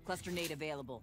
Cluster nade available.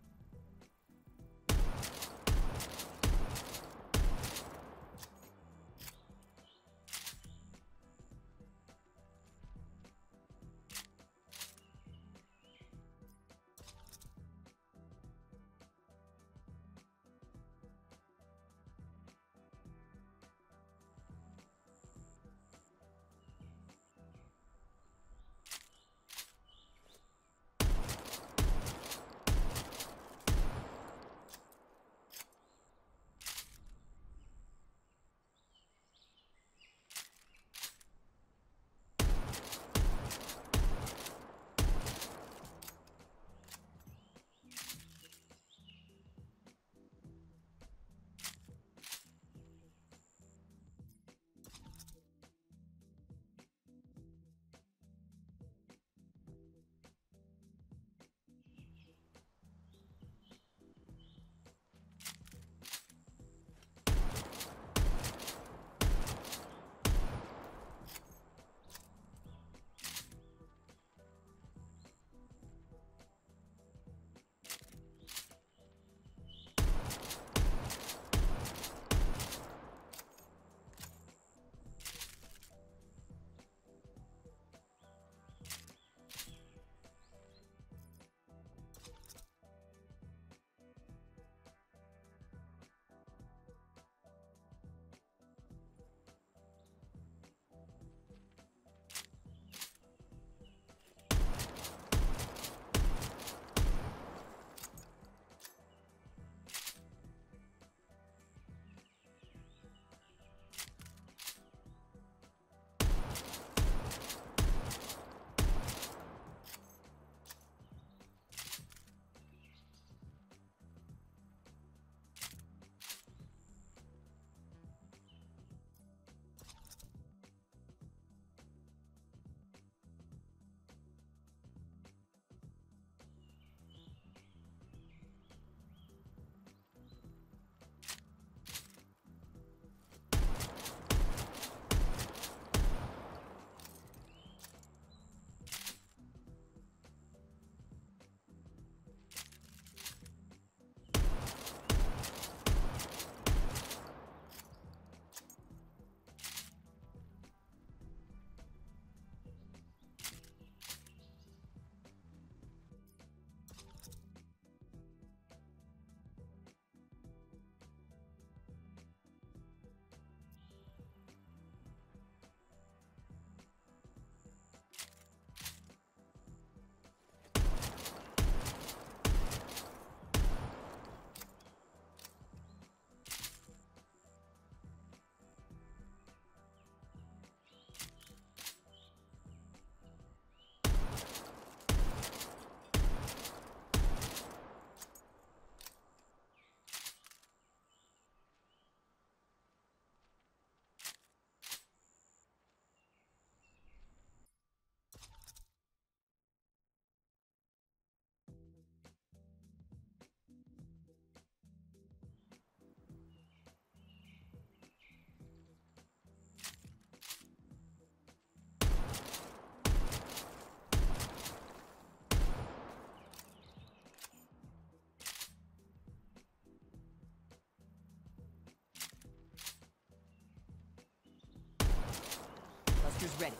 Cluster's ready.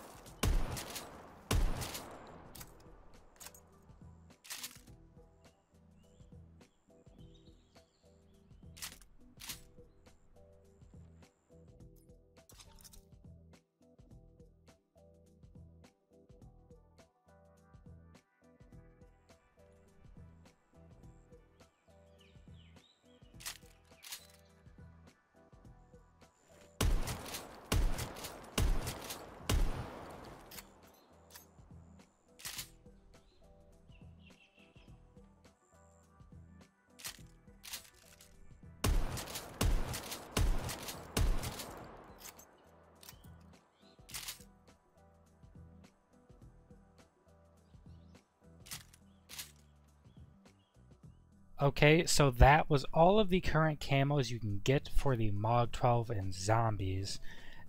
Okay, so that was all of the current camos you can get for the MOG 12 and zombies.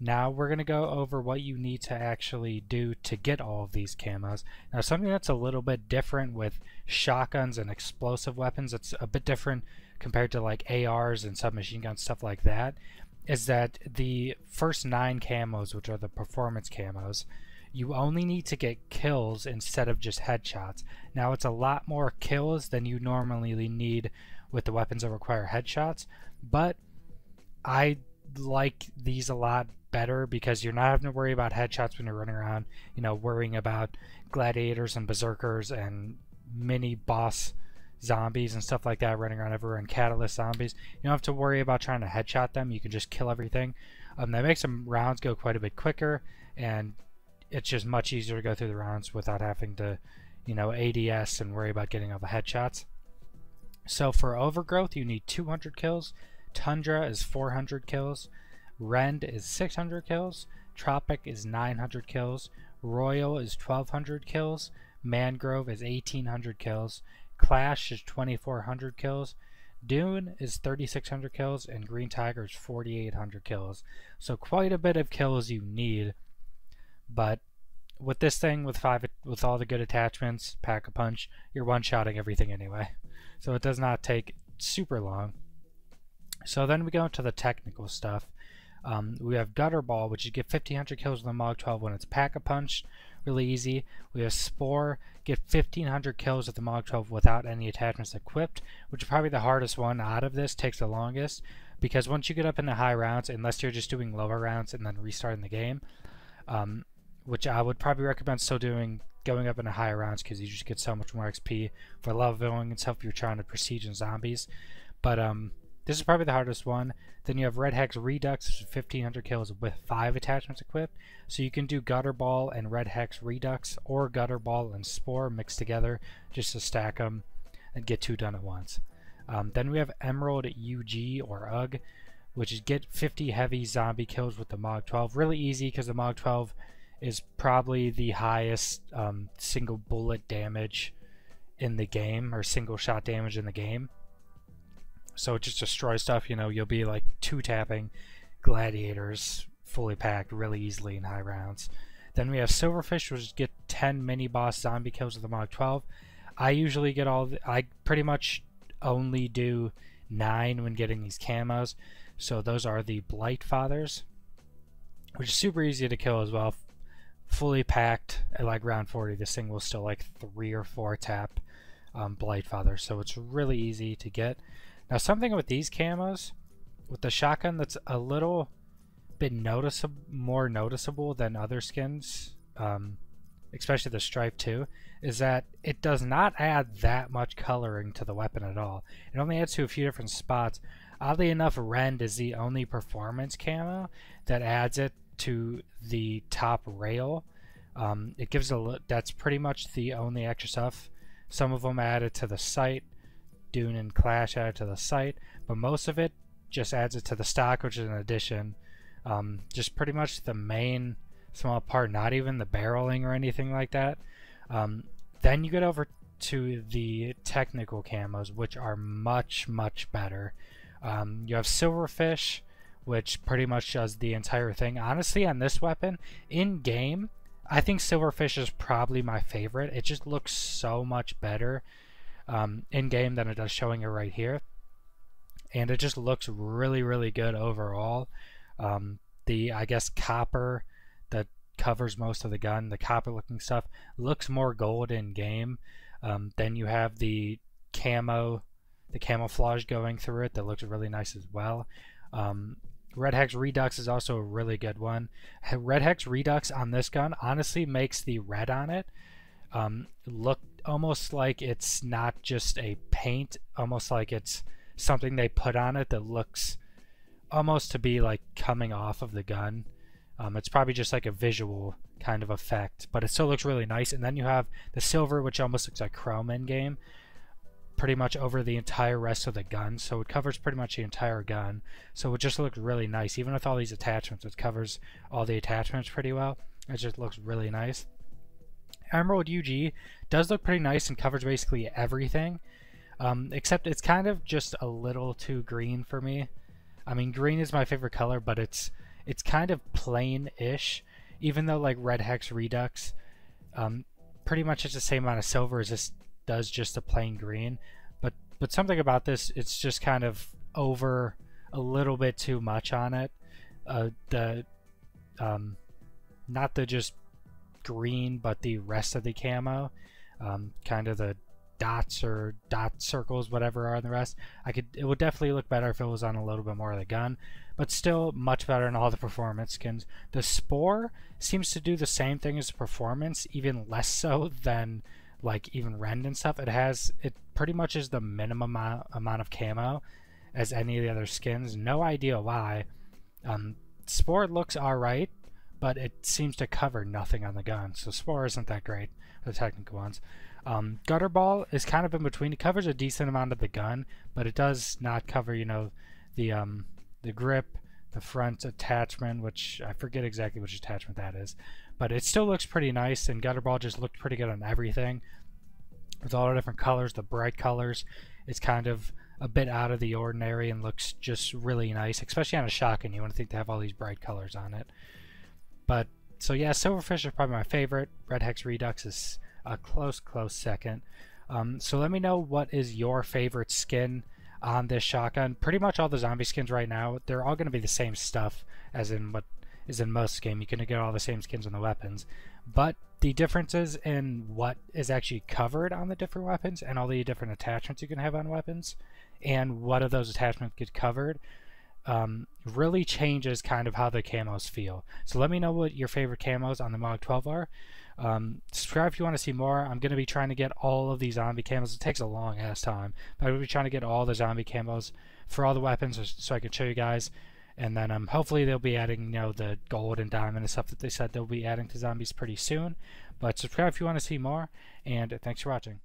Now we're going to go over what you need to actually do to get all of these camos. Now something that's a little bit different with shotguns and explosive weapons, that's a bit different compared to like ARs and submachine guns, stuff like that, is that the first 9 camos, which are the performance camos, you only need to get kills instead of just headshots. Now it's a lot more kills than you normally need with the weapons that require headshots, but I like these a lot better because you're not having to worry about headshots when you're running around, you know, worrying about gladiators and berserkers and mini boss zombies and stuff like that running around everywhere, and catalyst zombies. You don't have to worry about trying to headshot them. You can just kill everything. That makes some rounds go quite a bit quicker, and it's just much easier to go through the rounds without having to, you know, ADS and worry about getting all the headshots. So for Overgrowth, you need 200 kills. Tundra is 400 kills. Rend is 600 kills. Tropic is 900 kills. Royal is 1200 kills. Mangrove is 1800 kills. Clash is 2400 kills. Dune is 3600 kills, and Green Tiger is 4800 kills. So quite a bit of kills you need. But with this thing, with all the good attachments, Pack-a-Punch, you're one-shotting everything anyway. So it does not take super long. So then we go into the technical stuff. We have Gutter Ball, which you get 1500 kills with the Mog 12 when it's Pack-a-Punch, really easy. We have Spore, get 1500 kills with the Mog 12 without any attachments equipped, which is probably the hardest one out of this, takes the longest, because once you get up into high rounds, unless you're just doing lower rounds and then restarting the game, which I would probably recommend still doing, going up into higher rounds, because you just get so much more XP for leveling and stuff if you're trying to prestige in zombies. But this is probably the hardest one. Then you have Red Hex Redux, which is 1500 kills with 5 attachments equipped. So you can do Gutter Ball and Red Hex Redux, or Gutter Ball and Spore mixed together just to stack them and get 2 done at once. Then we have Emerald UG or UG, which is get 50 heavy zombie kills with the Mog 12. Really easy because the Mog 12 is probably the highest single bullet damage in the game, or single shot damage in the game. So it just destroys stuff. You know, you'll be like 2-tapping gladiators fully packed really easily in high rounds. Then we have Silverfish, which is get 10 mini boss zombie kills with the Mog 12. I usually get I pretty much only do 9 when getting these camos. So those are the Blight Fathers, which is super easy to kill as well. Fully packed at like round 40, this thing will still like 3 or 4 tap Blight Father. So it's really easy to get. Now something with these camos, with the shotgun that's a little bit more noticeable than other skins, especially the Stripe 2, is that it does not add that much coloring to the weapon at all. It only adds to a few different spots. Oddly enough, Rend is the only performance camo that adds it to the top rail. It gives that's pretty much the only extra stuff. Some of them add it to the sight. Dune and Clash add it to the sight, but most of it just adds it to the stock, which is an addition. Just pretty much the main small part, not even the barreling or anything like that. Then you get over to the technical camos, which are much better. You have Silverfish, which pretty much does the entire thing. Honestly, on this weapon, in game, I think Silverfish is probably my favorite. It just looks so much better in game than it does showing it right here, and it just looks really good overall. I guess copper that covers most of the gun, the copper looking stuff, looks more gold in game. Then you have the camo, the camouflage going through it that looks really nice as well. Red Hex Redux is also a really good one. Red Hex Redux on this gun honestly makes the red on it look almost like it's not just a paint, almost like it's something they put on it that looks almost to be like coming off of the gun. It's probably just like a visual kind of effect, but it still looks really nice. And then you have the silver, which almost looks like chrome in game, pretty much over the entire rest of the gun, so it covers pretty much the entire gun. So it just looks really nice. Even with all these attachments, it covers all the attachments pretty well. It just looks really nice. Emerald UG does look pretty nice and covers basically everything, except it's kind of just a little too green for me. I mean, green is my favorite color, but it's it's kind of plain-ish, even though like Red Hex Redux pretty much it's the same amount of silver as this does just a plain green, but something about this, it's just kind of over a little bit too much on it. Not the just green, but the rest of the camo, kind of the dots or dot circles, whatever are on the rest. It would definitely look better if it was on a little bit more of the gun, but still much better than all the performance skins. The Spore seems to do the same thing as the performance, even less so than like even Rend and stuff. It pretty much is the minimum amount of camo as any of the other skins. No idea why. Spore looks alright, but it seems to cover nothing on the gun, so Spore isn't that great for the technical ones. Gutterball is kind of in between. It covers a decent amount of the gun, but it does not cover, you know, the grip, the front attachment, which I forget exactly which attachment that is, but it still looks pretty nice, and Gutterball just looked pretty good on everything. With all the different colors, the bright colors, it's kind of a bit out of the ordinary and looks just really nice, especially on a shotgun. You want to think to have all these bright colors on it. But so yeah, Silverfish is probably my favorite. Red Hex Redux is a close second. So let me know what is your favorite skin on this shotgun. Pretty much all the zombie skins right now, they're all going to be the same stuff as in what is in most game. You're going to get all the same skins on the weapons, but the differences in what is actually covered on the different weapons and all the different attachments you can have on weapons and what of those attachments get covered really changes kind of how the camos feel. So let me know what your favorite camos on the Mog 12 are. Subscribe if you want to see more. I'm going to be trying to get all of these zombie camos. It takes a long ass time, but I'm going to be trying to get all the zombie camos for all the weapons so I can show you guys. And then hopefully they'll be adding, you know, the gold and diamond and stuff that they said they'll be adding to zombies pretty soon. But subscribe if you want to see more, and thanks for watching.